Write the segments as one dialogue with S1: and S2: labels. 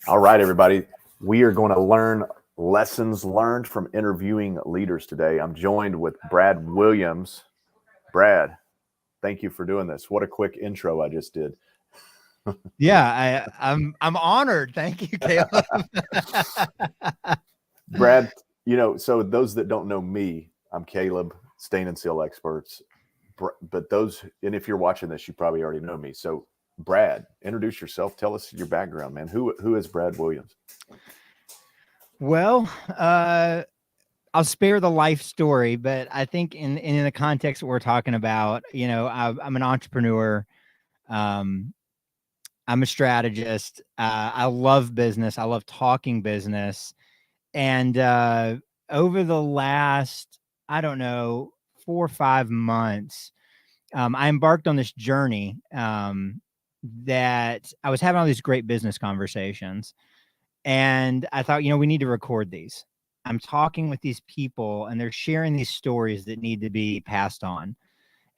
S1: All right, everybody. We are going to learn lessons learned from interviewing leaders today. I'm joined with Brad Williams. Brad, thank you for doing this. What a quick intro I just did.
S2: Yeah, I'm honored. Thank you, Caleb.
S1: Brad, so those that don't know me, I'm Caleb, Stain and Seal Experts. But and if you're watching this, you probably already know me. So Brad, introduce yourself. Tell us your background, man. Who is Brad Williams?
S2: Well, I'll spare the life story, but I think in the context that we're talking about, I'm an entrepreneur. I'm a strategist. I love business. I love talking business. And over the last, I don't know, 4 or 5 months, I embarked on this journey that I was having all these great business conversations. And I thought, we need to record these. I'm talking with these people and they're sharing these stories that need to be passed on.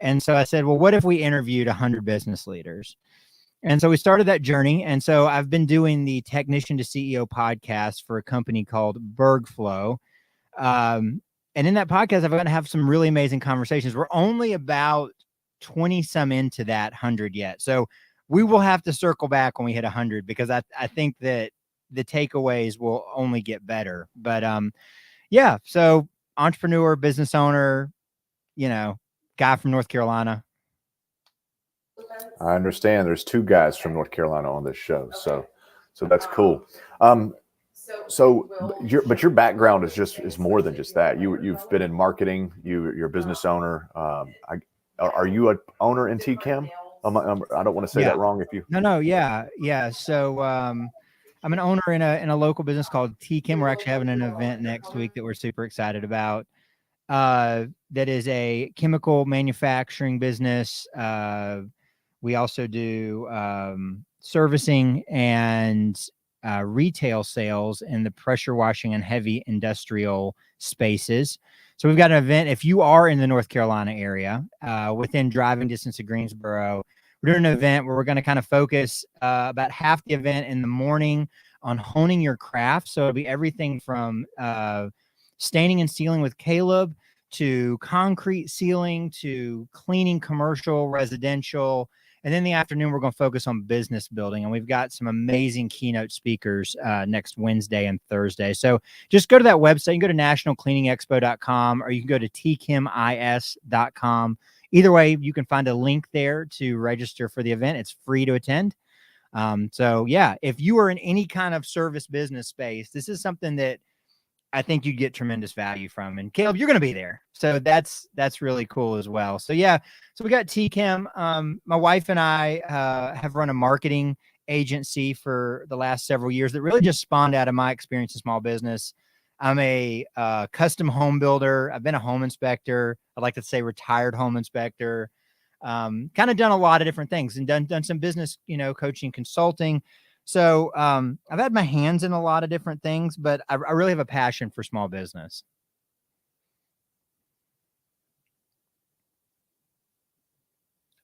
S2: And so I said, well, what if we interviewed 100 business leaders? And so we started that journey. And so I've been doing the Technician to CEO podcast for a company called BERGFLOW. And in that podcast, I'm going to have some really amazing conversations. We're only about 20 some into that 100 yet. So we will have to circle back when we hit 100 because I think that the takeaways will only get better. But yeah, so entrepreneur, business owner, guy from North Carolina.
S1: I understand there's 2 guys from North Carolina on this show. So that's cool. But your background is more than just that. You've been in marketing. You're a business owner. Are you an owner in TCHEM? I don't want to say that wrong. If you
S2: yeah. So I'm an owner in a local business called TCHEM. We're actually having an event next week that we're super excited about. That is a chemical manufacturing business. We also do servicing and retail sales in the pressure washing and heavy industrial spaces. So we've got an event. If you are in the North Carolina area, within driving distance of Greensboro, we're doing an event where we're going to kind of focus about half the event in the morning on honing your craft. So it'll be everything from staining and sealing with Caleb to concrete sealing to cleaning commercial, residential. And then in the afternoon, we're going to focus on business building. And we've got some amazing keynote speakers next Wednesday and Thursday. So just go to that website. You can go to nationalcleaningexpo.com or you can go to tchemis.com. Either way, you can find a link there to register for the event. It's free to attend. So yeah, if you are in any kind of service business space, this is something that I think you'd get tremendous value from. And Caleb, you're going to be there. So that's really cool as well. So yeah, so we got TCHEM. My wife and I have run a marketing agency for the last several years that really just spawned out of my experience in small business. I'm a custom home builder. I've been a home inspector. I'd like to say retired home inspector. Kind of done a lot of different things and done some business, coaching, consulting. So I've had my hands in a lot of different things, but I really have a passion for small business.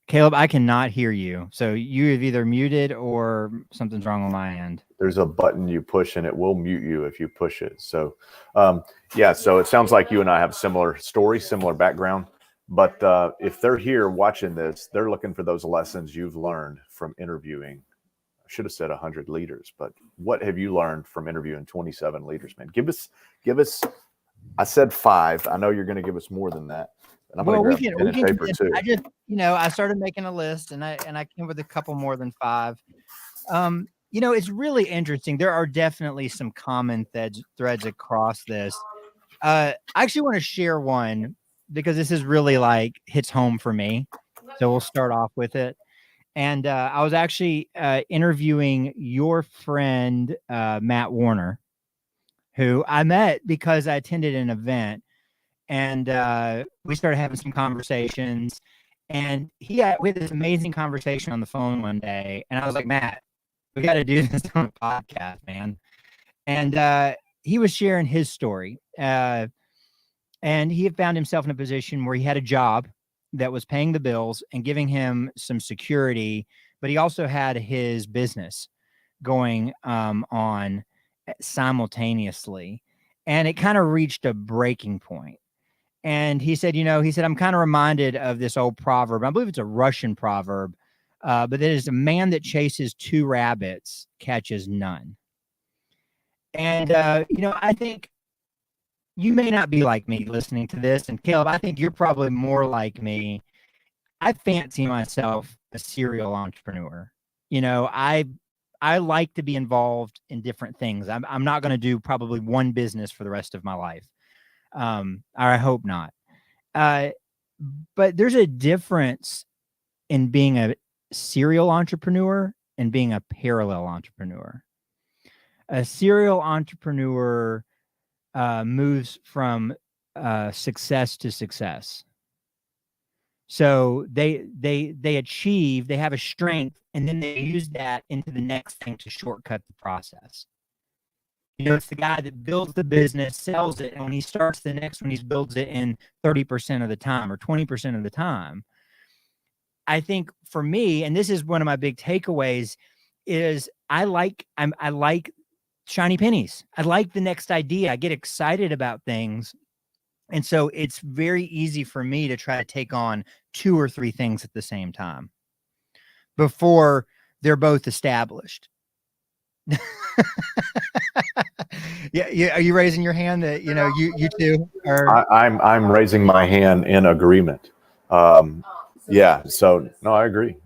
S2: Caleb, I cannot hear you. So you have either muted or something's wrong on my end.
S1: There's a button you push and it will mute you if you push it. So so it sounds like you and I have similar story, similar background. But if they're here watching this, they're looking for those lessons you've learned from interviewing. I should have said 100 leaders, but what have you learned from interviewing 27 leaders, man? Give us, I said 5. I know you're going to give us more than that. And I'm going to grab pen and paper too.
S2: I just, I started making a list and I came with a couple more than 5. It's really interesting. There are definitely some common threads across this. I actually want to share one because this is really hits home for me. So we'll start off with it. And I was actually interviewing your friend, Matt Warner, who I met because I attended an event. And we started having some conversations. And we had this amazing conversation on the phone one day. And I was like, Matt, we got to do this on a podcast, man. And he was sharing his story. And he had found himself in a position where he had a job that was paying the bills and giving him some security, but he also had his business going on simultaneously, and it kind of reached a breaking point. And he said, I'm kind of reminded of this old proverb. I believe it's a Russian proverb, but it is a man that chases 2 rabbits catches none. And, I think you may not be like me listening to this. And Caleb, I think you're probably more like me. I fancy myself a serial entrepreneur. I like to be involved in different things. I'm not going to do probably one business for the rest of my life. Or I hope not. But there's a difference in being a serial entrepreneur and being a parallel entrepreneur. A serial entrepreneur moves from success to success. So they have a strength, and then they use that into the next thing to shortcut the process. It's the guy that builds the business, sells it, and when he starts the next one, he builds it in 30% of the time or 20% of the time. I think for me, and this is one of my big takeaways, is I like shiny pennies. I like the next idea. I get excited about things. And so it's very easy for me to try to take on 2 or 3 things at the same time before they're both established. Yeah. Are you raising your hand that, you too are?
S1: I'm raising my hand in agreement. Yeah. So no, I agree.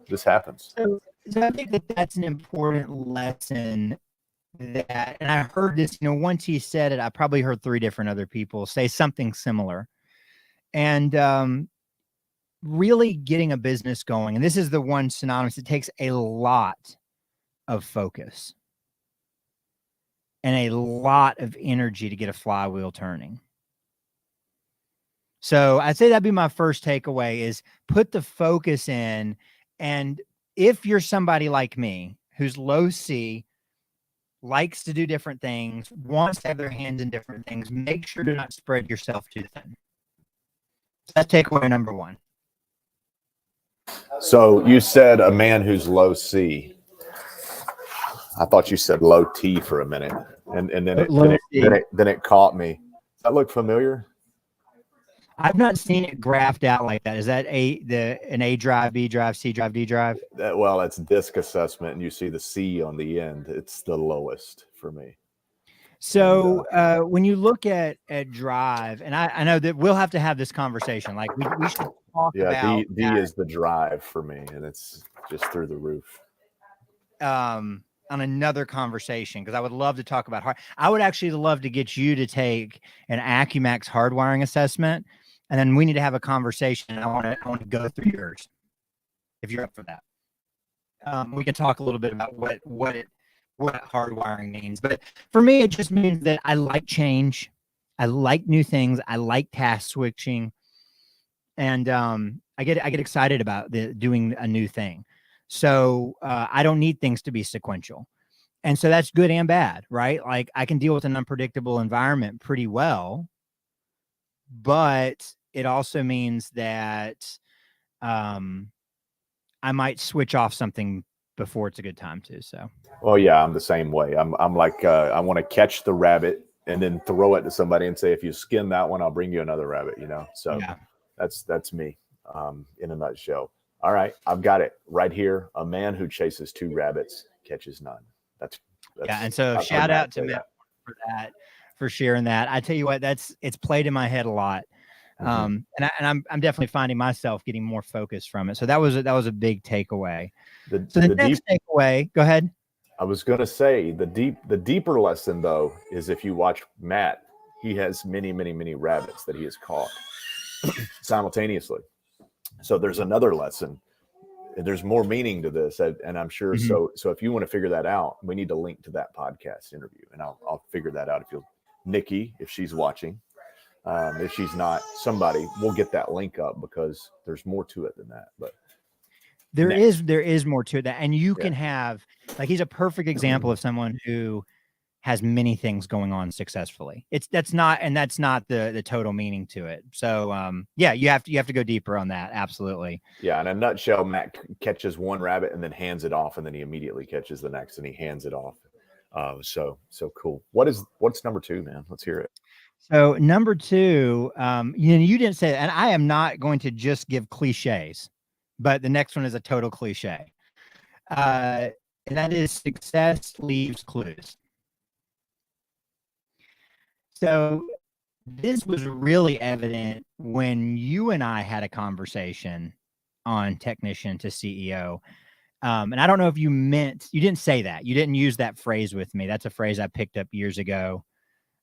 S1: This happens.
S2: So I think that's an important lesson. And I heard this, once he said it, I probably heard 3 different other people say something similar. And really getting a business going, and this is the one synonymous, it takes a lot of focus and a lot of energy to get a flywheel turning. So I'd say that'd be my first takeaway, is put the focus in. And if you're somebody like me who's low C, likes to do different things, wants to have their hands in different things, make sure to not spread yourself too thin. That's takeaway number 1.
S1: So you said a man who's low C. I thought you said low T for a minute, and then it caught me. Does that look familiar?
S2: I've not seen it graphed out like that. Is that an A drive, B drive, C drive, D drive?
S1: Well, that's disc assessment, and you see the C on the end. It's the lowest for me.
S2: So when you look at drive, and I know that we'll have to have this conversation. Like we should talk about.
S1: D is the drive for me, and it's just through the roof.
S2: On another conversation, because I would love to talk about I would actually love to get you to take an AccuMax hardwiring assessment, and then we need to have a conversation. And I want to go through yours, if you're up for that. We can talk a little bit about what hardwiring means. But for me, it just means that I like change. I like new things. I like task switching. And I get excited about doing a new thing. So I don't need things to be sequential. And so that's good and bad, right? Like I can deal with an unpredictable environment pretty well, but it also means that I might switch off something before it's a good time to. So.
S1: Well, yeah, I'm the same way. I'm like, I want to catch the rabbit and then throw it to somebody and say, if you skin that one, I'll bring you another rabbit, So yeah. That's me in a nutshell. All right, I've got it right here. A man who chases 2 rabbits catches none. That's
S2: yeah. And so shout out to Matt for sharing that. I tell you what, it's played in my head a lot. And I'm definitely finding myself getting more focused from it. So that was a big takeaway. The next takeaway, go ahead.
S1: I was going to say the deeper lesson though is if you watch Matt, he has many, many, many rabbits that he has caught simultaneously. So there's another lesson. There's more meaning to this, and I'm sure. So if you want to figure that out, we need to link to that podcast interview, and I'll figure that out. Nikki, if she's watching, if she's not, somebody, we'll get that link up because there's more to it than that. But
S2: there is more to that, and you can have, like, he's a perfect example of someone who has many things going on successfully. That's not the total meaning to it. So yeah, you have to go deeper on that. Absolutely.
S1: Yeah. In a nutshell, Matt catches one rabbit and then hands it off, and then he immediately catches the next and he hands it off. So cool. What's number 2, man? Let's hear it.
S2: So number 2, you didn't say, and I am not going to just give cliches, but the next one is a total cliche. And that is success leaves clues. So this was really evident when you and I had a conversation on Technician to CEO. And I don't know if you didn't say that. You didn't use that phrase with me. That's a phrase I picked up years ago.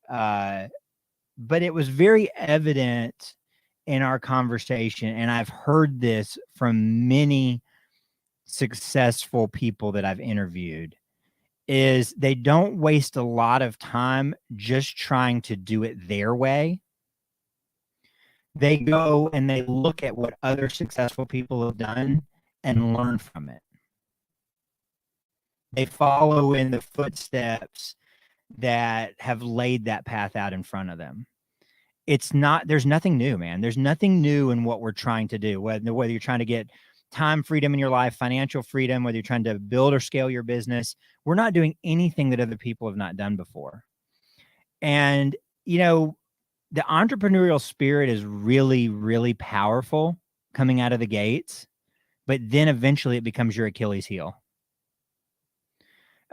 S2: But it was very evident in our conversation, and I've heard this from many successful people that I've interviewed, is they don't waste a lot of time just trying to do it their way. They go and they look at what other successful people have done and learn from it. They follow in the footsteps that have laid that path out in front of them. There's nothing new, man. There's nothing new in what we're trying to do, whether you're trying to get time freedom in your life, financial freedom, whether you're trying to build or scale your business. We're not doing anything that other people have not done before. And, the entrepreneurial spirit is really, really powerful coming out of the gates, but then eventually it becomes your Achilles heel.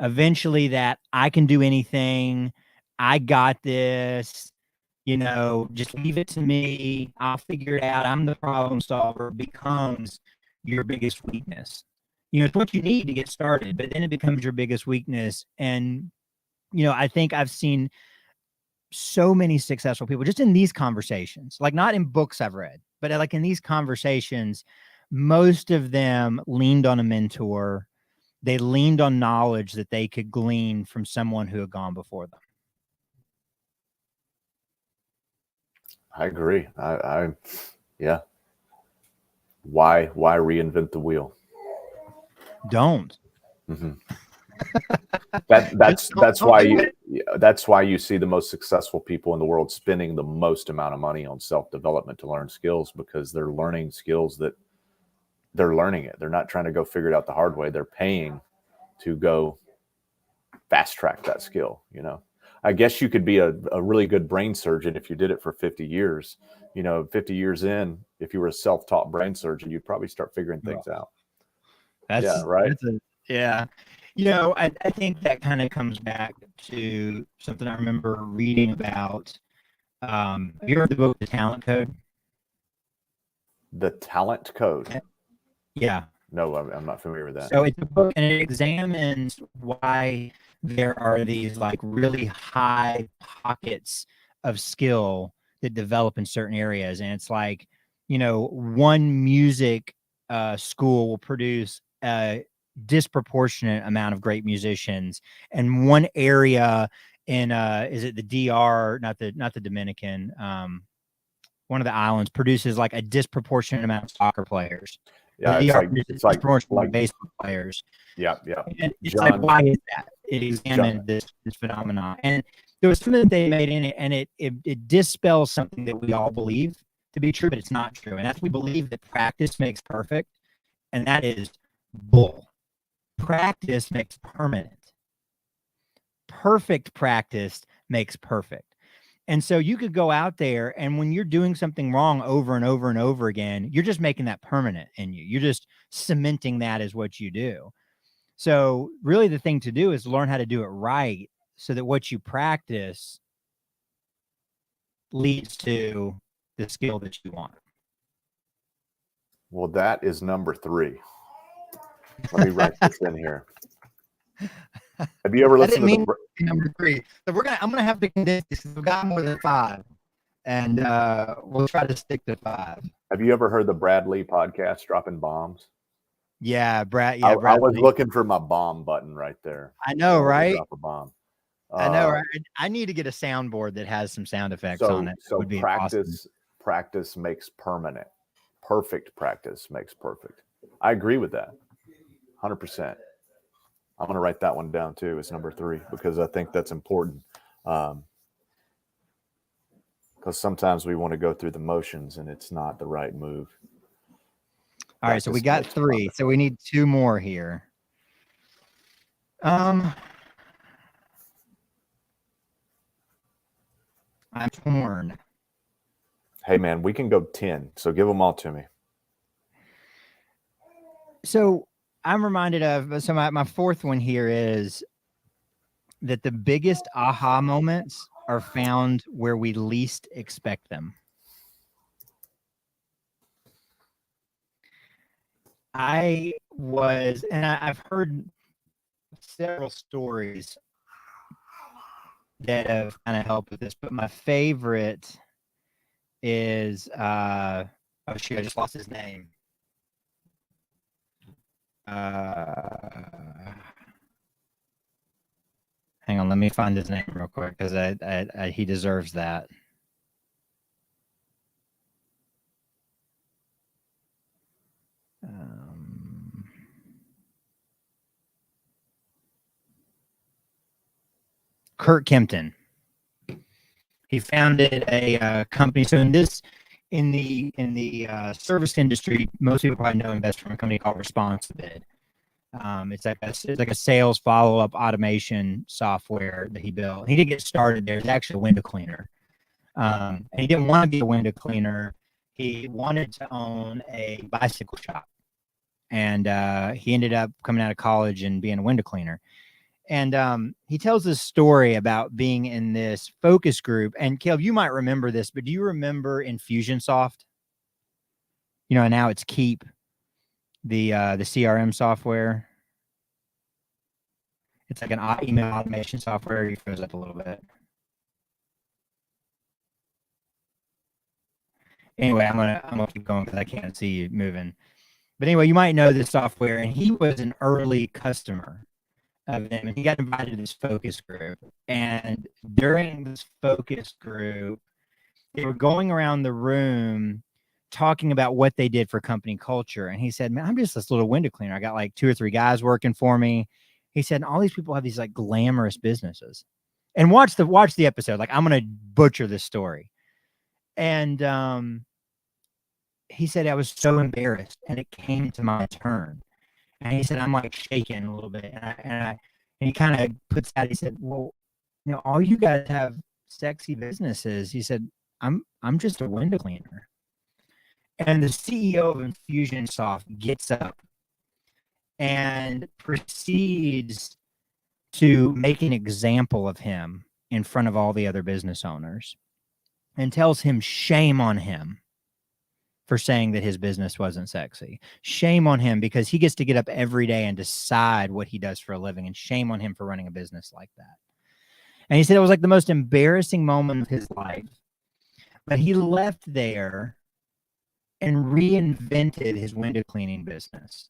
S2: Eventually that I can do anything. I got this, just leave it to me. I'll figure it out. I'm the problem solver becomes your biggest weakness. It's what you need to get started, but then it becomes your biggest weakness. And, I think I've seen so many successful people just in these conversations, like not in books I've read, but like in these conversations, most of them leaned on a mentor. They leaned on knowledge that they could glean from someone who had gone before them.
S1: I agree. Yeah. Why reinvent the wheel?
S2: Don't.
S1: Mm-hmm. That's why you see the most successful people in the world spending the most amount of money on self-development to learn skills, because they're learning skills that they're learning it. They're not trying to go figure it out the hard way. They're paying to go fast track that skill. I guess you could be a really good brain surgeon if you did it for 50 years. 50 years in, if you were a self-taught brain surgeon, you'd probably start figuring things out. Right.
S2: Yeah. I think that kind of comes back to something I remember reading about. Have you heard the book, The Talent Code?
S1: The Talent Code?
S2: Yeah.
S1: No, I'm not familiar with that.
S2: So it's a book, and it examines why there are these like really high pockets of skill that develop in certain areas. And it's like, one music school will produce a disproportionate amount of great musicians, and one area in is it the DR, not the Dominican, one of the islands produces like a disproportionate amount of soccer players.
S1: Yeah,
S2: it's like baseball players.
S1: Yeah.
S2: And it's like, why is that? It examined this phenomenon, and there was something that they made in it, and it dispels something that we all believe to be true, but it's not true. And that's, we believe that practice makes perfect, and that is bull. Practice makes permanent. Perfect practice makes perfect. And so you could go out there, and when you're doing something wrong over and over and over again, you're just making that permanent in you. You're just cementing that as what you do. So really the thing to do is learn how to do it right, so that what you practice leads to the skill that you want.
S1: Well, that is number 3. Let me write this in here. Have you ever listened to
S2: number 3? So I'm gonna have to condense this. We've got more than 5, and we'll try to stick to 5.
S1: Have you ever heard the Brad Lee podcast, Dropping Bombs?
S2: Yeah, Brad. Yeah,
S1: I was looking for my bomb button right there.
S2: I know, right?
S1: Drop a bomb.
S2: I know, right? I need to get a soundboard that has some sound effects on it.
S1: So
S2: would be awesome.
S1: Practice makes permanent. Perfect practice makes perfect. I agree with that. 100%. I'm going to write that one down too as number 3, because I think that's important. Because sometimes we want to go through the motions and it's not the right move.
S2: All right, so we got 3. So we need 2 more here. I'm torn.
S1: Hey man, we can go 10. So give them all to me.
S2: So I'm reminded of, so my 4th one here is that the biggest aha moments are found where we least expect them. I've heard several stories that have kind of helped with this, but my favorite is, oh shoot, I just lost his name. Hang on, let me find his name real quick, because he deserves that. Kurt Kempton. He founded a company. So in the service industry, most people probably know him best from a company called ResponsiBid. It's like a sales follow-up automation software that he built. He didn't get started there. It's actually a window cleaner. And he didn't want to be a window cleaner. He wanted to own a bicycle shop. And he ended up coming out of college and being a window cleaner. And he tells this story about being in this focus group. And Caleb, you might remember this, but do you remember Infusionsoft? You know, and now it's Keep, the CRM software. It's like an email automation software. He froze up a little bit. Anyway, I'm gonna keep going because I can't see you moving. But anyway, you might know this software, and he was an early customer of them, and he got invited to this focus group. And during this focus group, they were going around the room talking about what they did for company culture. And he said, man, I'm just this little window cleaner. I got like 2 or 3 guys working for me. He said, and all these people have these like glamorous businesses. And watch the episode. Like, I'm gonna butcher this story. And he said, I was so embarrassed, and it came to my turn. And he said, I'm like shaking a little bit. And he kind of puts out, he said, well, you know, all you guys have sexy businesses. He said, I'm just a window cleaner. And the CEO of Infusionsoft gets up and proceeds to make an example of him in front of all the other business owners and tells him shame on him for saying that his business wasn't sexy. Shame on him, because he gets to get up every day and decide what he does for a living, and shame on him for running a business like that. And he said it was like the most embarrassing moment of his life. But he left there and reinvented his window cleaning business.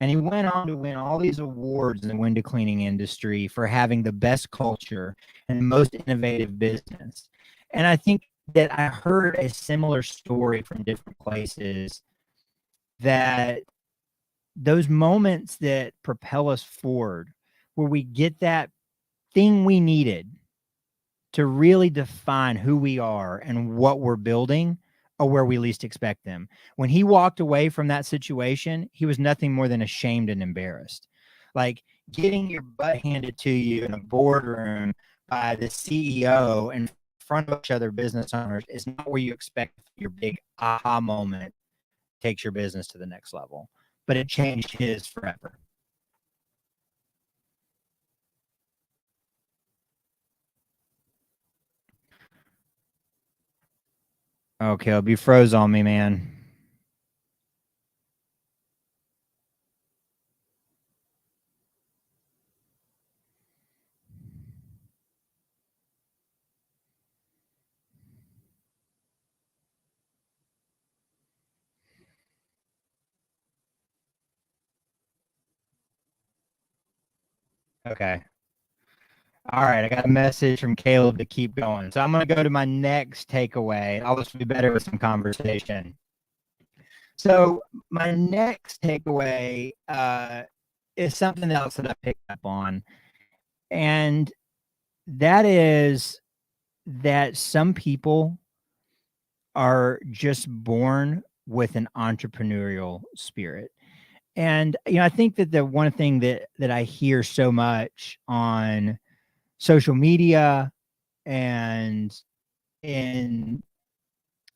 S2: And he went on to win all these awards in the window cleaning industry for having the best culture and the most innovative business. And I think that I heard a similar story from different places, that those moments that propel us forward, where we get that thing we needed to really define who we are and what we're building, are where we least expect them. When he walked away from that situation, he was nothing more than ashamed and embarrassed. Like, getting your butt handed to you in a boardroom by the CEO in front of each other business owners is not where you expect your big aha moment takes your business to the next level. But it changed his forever. Okay, I'll be froze on me, man. Okay. All right, I got a message from Caleb to keep going. So I'm going to go to my next takeaway. I'll just be better with some conversation. So my next takeaway is something else that I picked up on. And that is that some people are just born with an entrepreneurial spirit. And, I think that the one thing that I hear so much on social media and in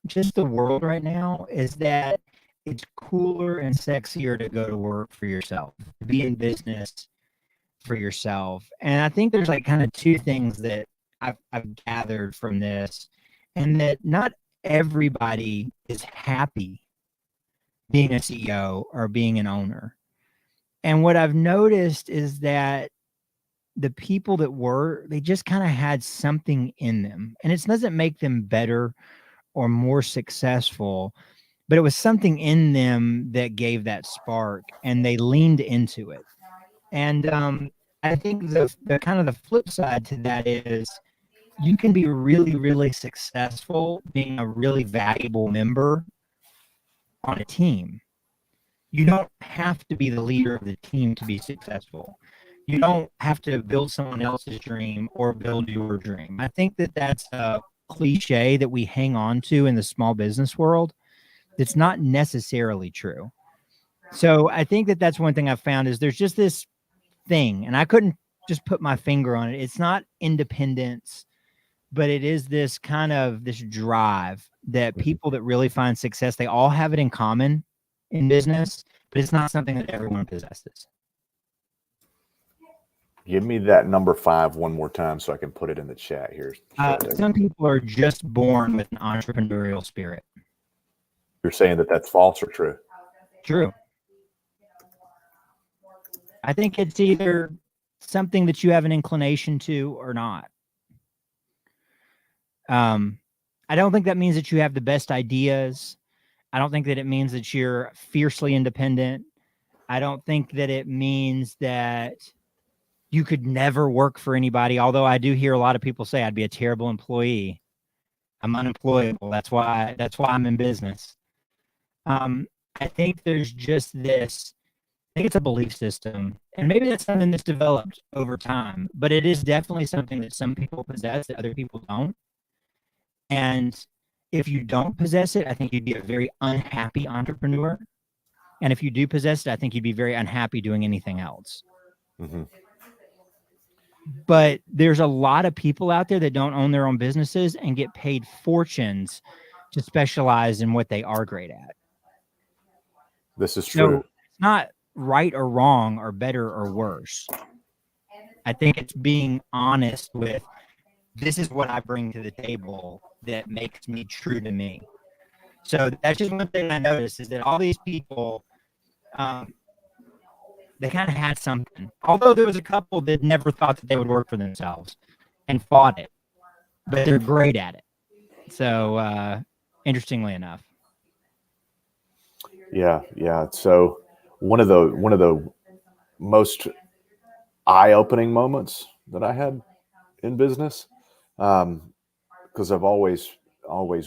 S2: just the world right now is that it's cooler and sexier to go to work for yourself, to be in business for yourself. And I think there's like kind of two things that I've gathered from this, and that not everybody is happy being a CEO or being an owner. And what I've noticed is that the people that were, they just kind of had something in them. And it doesn't make them better or more successful, but it was something in them that gave that spark and they leaned into it. And I think the kind of the flip side to that is you can be really, really successful being a really valuable member on a team. You don't have to be the leader of the team to be successful. You don't have to build someone else's dream or build your dream. I think that that's a cliche that we hang on to in the small business world. That's not necessarily true. So I think that that's one thing I've found is there's just this thing, and I couldn't just put my finger on it. It's not independence, but it is this kind of this drive that people that really find success, they all have it in common in business, but it's not something that everyone possesses.
S1: Give me that number 5 one more time so I can put it in the chat here.
S2: Some people are just born with an entrepreneurial spirit.
S1: You're saying that that's false or true?
S2: True. I think it's either something that you have an inclination to or not. I don't think that means that you have the best ideas. I don't think that it means that you're fiercely independent. I don't think that it means that you could never work for anybody. Although I do hear a lot of people say I'd be a terrible employee. I'm unemployable. That's why I'm in business. I think there's just this, I think it's a belief system, and maybe that's something that's developed over time, but it is definitely something that some people possess that other people don't. And if you don't possess it, I think you'd be a very unhappy entrepreneur. And if you do possess it, I think you'd be very unhappy doing anything else.
S1: Mm-hmm.
S2: But there's a lot of people out there that don't own their own businesses and get paid fortunes to specialize in what they are great at.
S1: This is true.
S2: So it's not right or wrong or better or worse. I think it's being honest with, this is what I bring to the table that makes me true to me. So that's just one thing I noticed is that all these people, they kind of had something. Although there was a couple that never thought that they would work for themselves and fought it, but they're great at it. So interestingly enough.
S1: Yeah. So one of the most eye-opening moments that I had in business, because I've always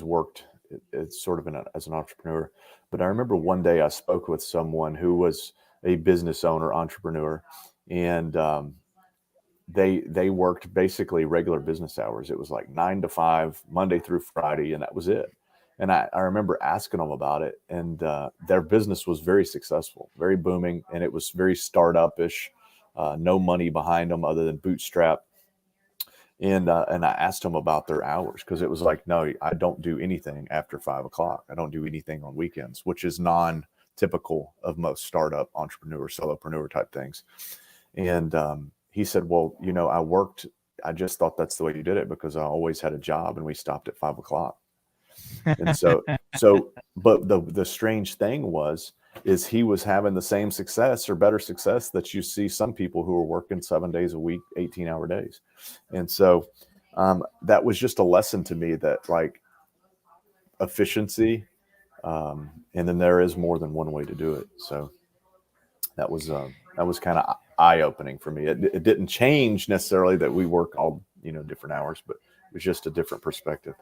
S1: worked it's sort of as an entrepreneur. But I remember one day I spoke with someone who was a business owner, entrepreneur, and they worked basically regular business hours. It was like 9 to 5, Monday through Friday, and that was it. And I remember asking them about it, and their business was very successful, very booming, and it was very startup-ish, no money behind them other than bootstrap. And I asked them about their hours, because it was like, no, I don't do anything after 5 o'clock. I don't do anything on weekends, which is non-typical of most startup entrepreneur, solopreneur type things. And he said, well, I just thought that's the way you did it because I always had a job and we stopped at 5 o'clock. And but the strange thing is he was having the same success or better success that you see some people who are working 7 days a week, 18-hour days. And so that was just a lesson to me that, like, efficiency, and then there is more than one way to do it. So that was kind of eye-opening for me. It didn't change necessarily that we work all different hours, but it was just a different perspective.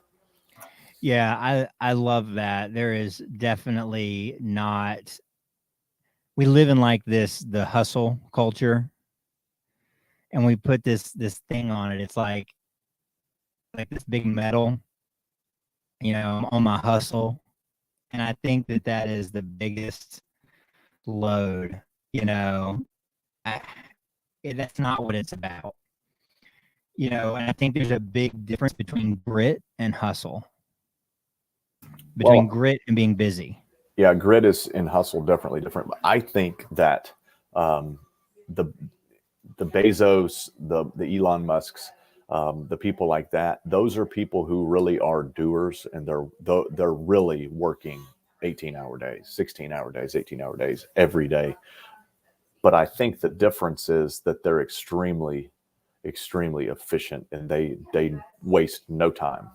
S2: Yeah, I love that. There is definitely not we live in like the hustle culture, and we put this thing on it. It's like this big medal, on my hustle. And I think that is the biggest load, I, that's not what it's about, and I think there's a big difference between grit and hustle, between
S1: Well,
S2: grit and being busy.
S1: yeah, grit is and hustle definitely different. But I think that um, the the Bezos, the Elon Musks, the people like that, those are people who really are doers, and they're really working 18-hour days, 16-hour days, 18-hour days every day. But I think the difference is that they're extremely efficient, and they waste no time.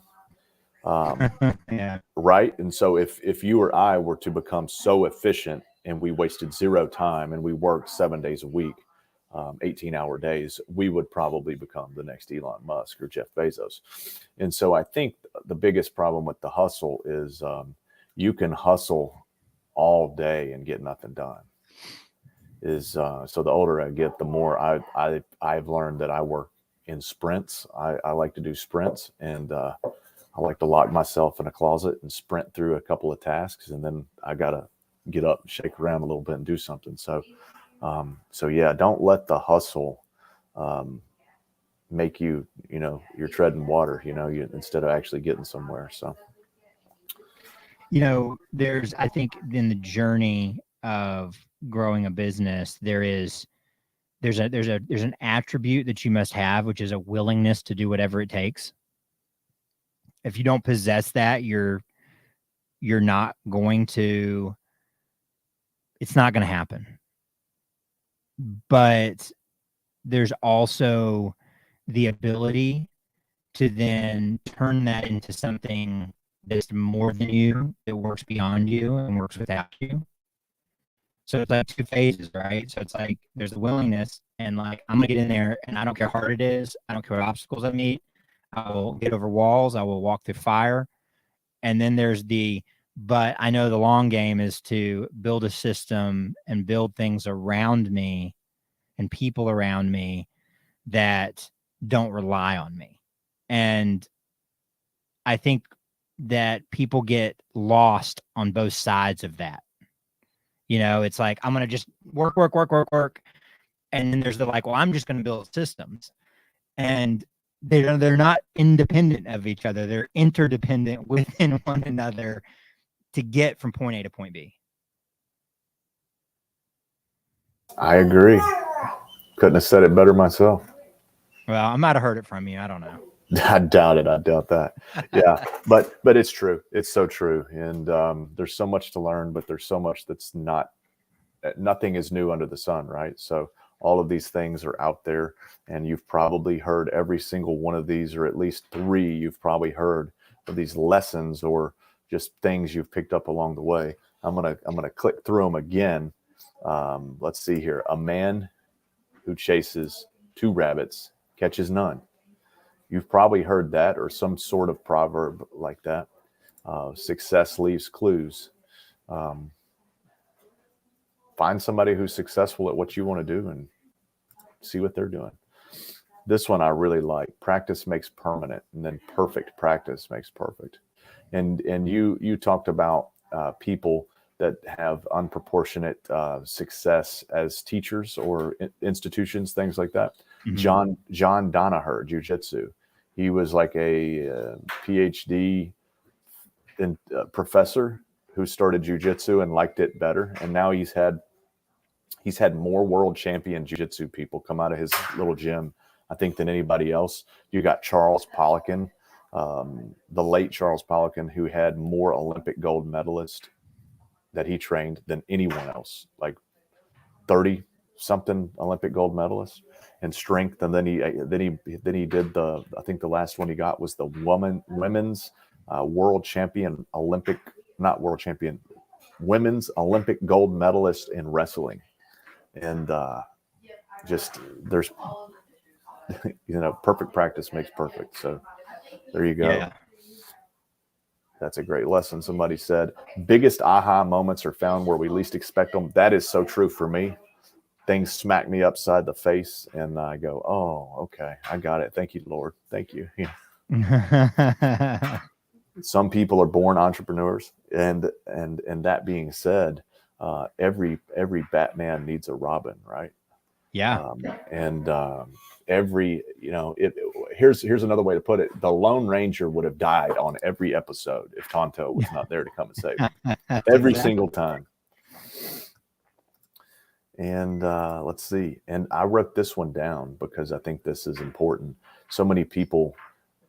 S2: Yeah.
S1: Right. And so if you or I were to become so efficient and we wasted zero time and we worked 7 days a week, 18-hour days, we would probably become the next Elon Musk or Jeff Bezos. And so I think the biggest problem with the hustle is you can hustle all day and get nothing done. So the older I get, the more I've learned that I work in sprints. I like to do sprints, and I like to lock myself in a closet and sprint through a couple of tasks, and then I gotta get up, shake around a little bit, and do something. So yeah, don't let the hustle um, make you're treading water, instead of actually getting somewhere. So
S2: There's, I think, in the journey of growing a business, there's an attribute that you must have, which is a willingness to do whatever it takes. If you don't possess that, you're not going to, it's not going to happen. But there's also the ability to then turn that into something that's more than you, that works beyond you and works without you. So it's like two phases, right? So it's like there's the willingness, and like I'm gonna get in there, and I don't care how hard it is. I don't care what obstacles I meet. I will get over walls. I will walk through fire. And then there's but I know the long game is to build a system and build things around me and people around me that don't rely on me. And I think that people get lost on both sides of that. It's like, I'm going to just work. And then there's the like, well, I'm just going to build systems. And they're not independent of each other. They're interdependent within one another to get from point A to point B.
S1: I agree. Couldn't have said it better myself.
S2: Well, I might have heard it from you. I don't know.
S1: I doubt it. I doubt that. Yeah, but it's true. It's so true. And there's so much to learn, but there's so much that's nothing is new under the sun, right? So all of these things are out there, and you've probably heard every single one of these, or at least three you've probably heard of these lessons or just things you've picked up along the way. I'm gonna click through them again. Let's see here. A man who chases two rabbits catches none. You've probably heard that, or some sort of proverb like that. Success leaves clues. Um, find somebody who's successful at what you want to do and see what they're doing. This one I really like. Practice makes permanent, and then perfect practice makes perfect. And you talked about people that have unproportionate success as teachers or institutions, things like that.
S2: Mm-hmm.
S1: John Danaher, Jiu-Jitsu. He was like a PhD professor who started jiu-jitsu and liked it better, and now he's had more world champion jiu-jitsu people come out of his little gym, I think, than anybody else. You got Charles Poliquin, the late Charles Poliquin, who had more Olympic gold medalists that he trained than anyone else, like 30 something Olympic gold medalists in strength. And then he did I think the last one he got was the women's world champion not world champion, women's Olympic gold medalist in wrestling. And just there's perfect practice makes perfect. So there you go.
S2: Yeah.
S1: That's a great lesson. Somebody said, biggest aha moments are found where we least expect them. That is so true for me. Things smack me upside the face and I go, oh, okay, I got it. Thank you, Lord. Thank you. Yeah. Some people are born entrepreneurs. And that being said, every Batman needs a Robin, right?
S2: Yeah.
S1: Every, here's another way to put it. The Lone Ranger would have died on every episode if Tonto was not there to come and save him. Every single time. And let's see. And I wrote this one down because I think this is important. So many people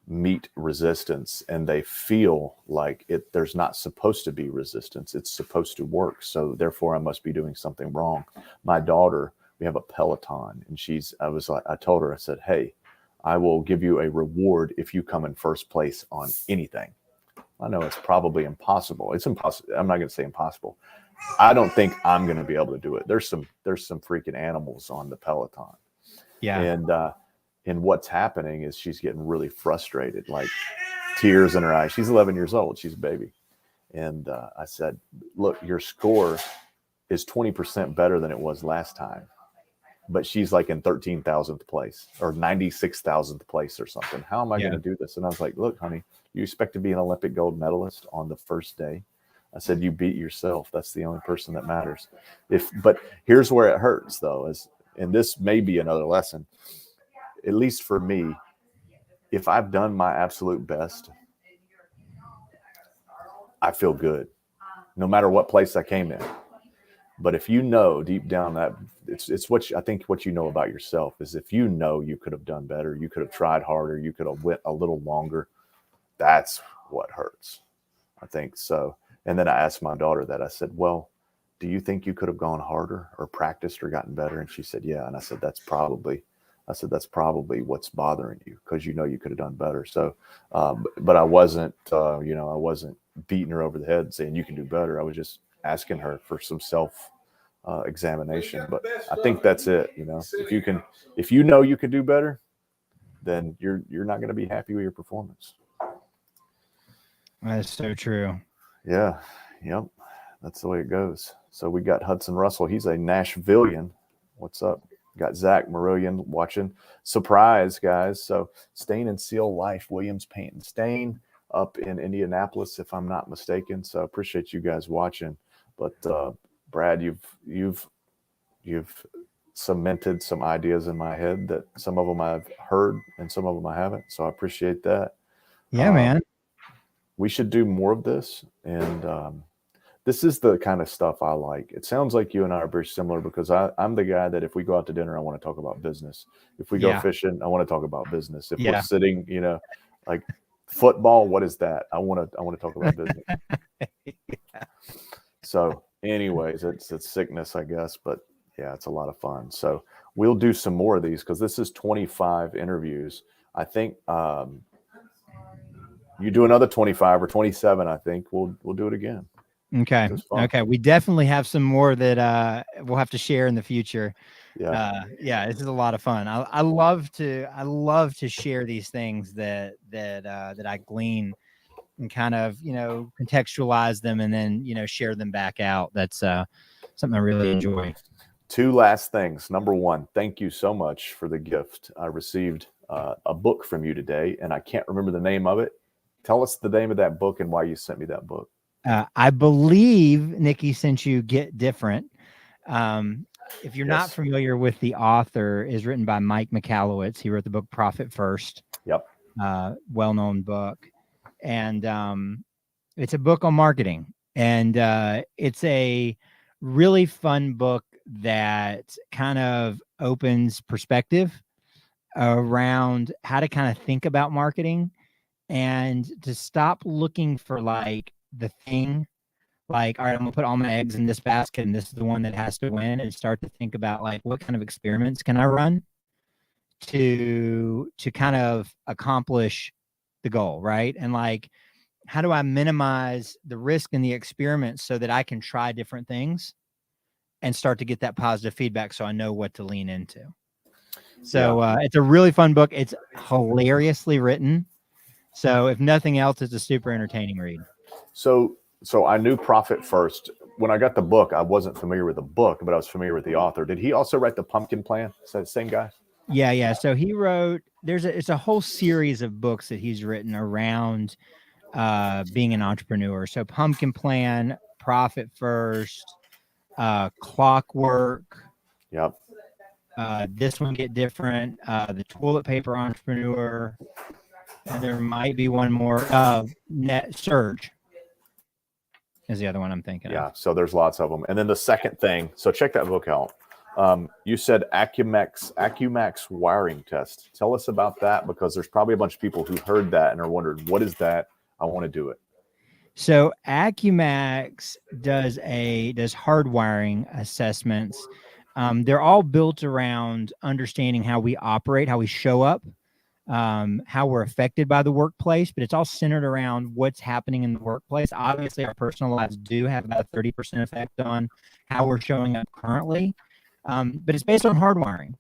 S1: meet resistance and they feel like there's not supposed to be resistance. It's supposed to work. So therefore I must be doing something wrong. My daughter, we have a Peloton, and I told her, I said, hey, I will give you a reward if you come in first place on anything. I know it's probably impossible. It's impossible. I'm not going to say impossible. I don't think I'm going to be able to do it. There's some freaking animals on the Peloton. Yeah. And what's happening is she's getting really frustrated, like tears in her eyes. She's 11 years old. She's a baby. And I said, look, your score is 20% better than it was last time. But she's like in 13,000th place or 96,000th place or something. How am I going to do this? And I was like, look, honey, you expect to be an Olympic gold medalist on the first day? I said, you beat yourself. That's the only person that matters. But here's where it hurts, though, and this may be another lesson, at least for me. If I've done my absolute best, I feel good, no matter what place I came in. But if you know deep down that it's I think what you know about yourself is if you know you could have done better, you could have tried harder, you could have went a little longer. That's what hurts, I think. So, and then I asked my daughter that. I said, well, do you think you could have gone harder or practiced or gotten better? And she said, yeah. And I said, that's probably what's bothering you, because you know you could have done better. So, but I wasn't, I wasn't beating her over the head and saying you can do better. I was just asking her for some self examination. But I think that's it. If you know you could do better, then you're not going to be happy with your performance.
S2: That's so true.
S1: Yeah. Yep. That's the way it goes. So we got Hudson Russell. He's a Nashvilleian. What's up? Got Zach Marillion watching. Surprise, guys. So Stain and Seal Life, Williams Paint and Stain up in Indianapolis, if I'm not mistaken. So I appreciate you guys watching. But Brad, you've cemented some ideas in my head that some of them I've heard and some of them I haven't. So I appreciate that.
S2: Yeah, man.
S1: We should do more of this. And this is the kind of stuff I like. It sounds like you and I are very similar, because I'm the guy that if we go out to dinner, I want to talk about business. If we go fishing, I want to talk about business. If we're sitting, like football, what is that? I want to talk about business. So anyways, it's sickness, I guess, but yeah, it's a lot of fun. So we'll do some more of these, because this is 25 interviews. I think you do another 25 or 27. I think we'll do it again.
S2: Okay. Okay. We definitely have some more that we'll have to share in the future. Yeah. This is a lot of fun. I love to share these things that I glean and kind of, contextualize them and then, share them back out. That's something I really enjoy.
S1: Two last things. Number one, thank you so much for the gift. I received a book from you today, and I can't remember the name of it. Tell us the name of that book and why you sent me that book.
S2: I believe Nikki sent you Get Different. If you're not familiar with the author, is written by Mike Michalowicz. He wrote the book Profit First.
S1: Yep.
S2: Well-known book. And it's a book on marketing. And it's a really fun book that kind of opens perspective around how to kind of think about marketing and to stop looking for like the thing, like, all right, I'm gonna put all my eggs in this basket and this is the one that has to win, and start to think about like, what kind of experiments can I run to kind of accomplish the goal, right? And like, how do I minimize the risk in the experiment so that I can try different things and start to get that positive feedback so I know what to lean into. So it's a really fun book. It's hilariously written. So if nothing else, it's a super entertaining read.
S1: So I knew Profit First. When I got the book, I wasn't familiar with the book, but I was familiar with the author. Did he also write the Pumpkin Plan? Is that the same guy?
S2: Yeah. So he wrote, it's a whole series of books that he's written around being an entrepreneur. So Pumpkin Plan, Profit First, Clockwork.
S1: Yep.
S2: This one Get Different, the Toilet Paper Entrepreneur, and there might be one more. Net Surge is the other one I'm thinking
S1: Yeah.
S2: of.
S1: So there's lots of them. And then the second thing. So check that book out. You said Acumax wiring test. Tell us about that, because there's probably a bunch of people who heard that and are wondering, what is that? I want to do it.
S2: So Acumax does hardwiring assessments. They're all built around understanding how we operate, how we show up, how we're affected by the workplace, but it's all centered around what's happening in the workplace. Obviously, our personal lives do have about a 30% effect on how we're showing up currently, but it's based on hardwiring.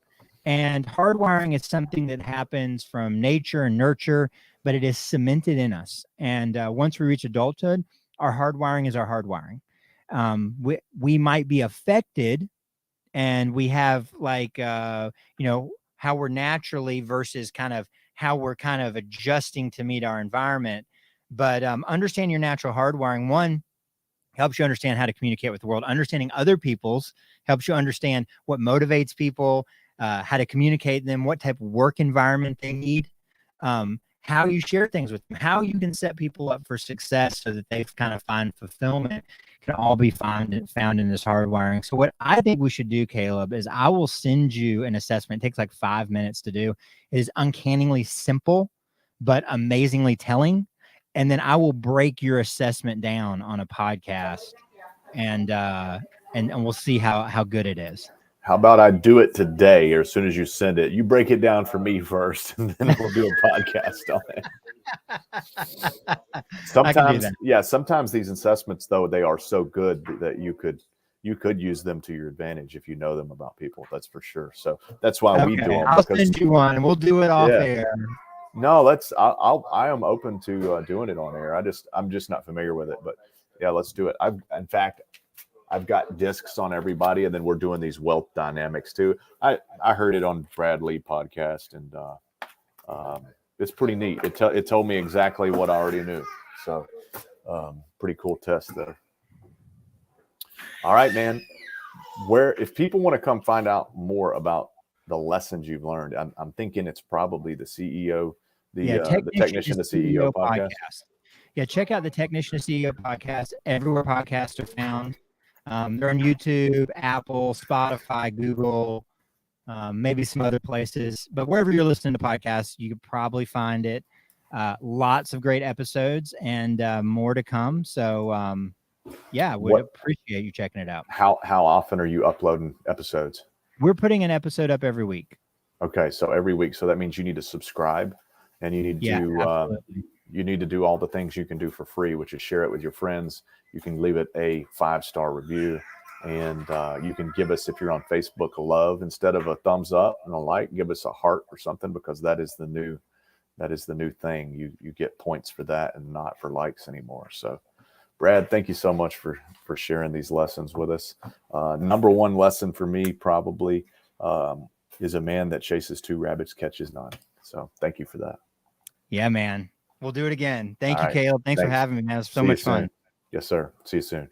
S2: And hardwiring is something that happens from nature and nurture, but it is cemented in us. And once we reach adulthood, our hardwiring is our hardwiring. We might be affected, and we have how we're naturally versus kind of how we're kind of adjusting to meet our environment. But understand your natural hardwiring, one, helps you understand how to communicate with the world. Understanding other people's helps you understand what motivates people, how to communicate them, what type of work environment they need, how you share things with them, how you can set people up for success so that they kind of find fulfillment, can all be found in this hardwiring. So what I think we should do, Caleb, is I will send you an assessment. It takes like 5 minutes to do. It is uncannily simple, but amazingly telling. And then I will break your assessment down on a podcast, and we'll see how good it is.
S1: How about I do it today, or as soon as you send it? You break it down for me first, and then we'll do a podcast on it. Sometimes these assessments, though, they are so good that you could use them to your advantage if you know them about people. That's for sure. So that's why we do them.
S2: I'll send you one, and we'll do it off air.
S1: No, I am open to doing it on air. I'm just not familiar with it, but yeah, let's do it. I've got discs on everybody, and then we're doing these wealth dynamics too. I heard it on Brad Lee podcast, and it's pretty neat. It told me exactly what I already knew. So pretty cool test there. All right, man. If people want to come find out more about the lessons you've learned, I'm thinking it's probably the CEO, the Technician to CEO podcast.
S2: Yeah, check out the Technician to CEO podcast. Everywhere podcasts are found. They're on YouTube, Apple, Spotify, Google, maybe some other places. But wherever you're listening to podcasts, you could probably find it. Lots of great episodes, and more to come. So, would appreciate you checking it out.
S1: How often are you uploading episodes?
S2: We're putting an episode up every week.
S1: Okay, so every week. So that means you need to subscribe, and you need to do all the things you can do for free, which is share it with your friends. You can leave it a 5-star review, and you can give us, if you're on Facebook, a love instead of a thumbs up and a like. Give us a heart or something, because that is the new thing. You get points for that and not for likes anymore. So, Brad, thank you so much for sharing these lessons with us. Number one lesson for me probably is a man that chases 2 rabbits catches 9. So thank you for that.
S2: Yeah, man. We'll do it again. Thank you, Caleb. Thanks for having me, man. It was so much fun.
S1: Yes, sir. See you soon.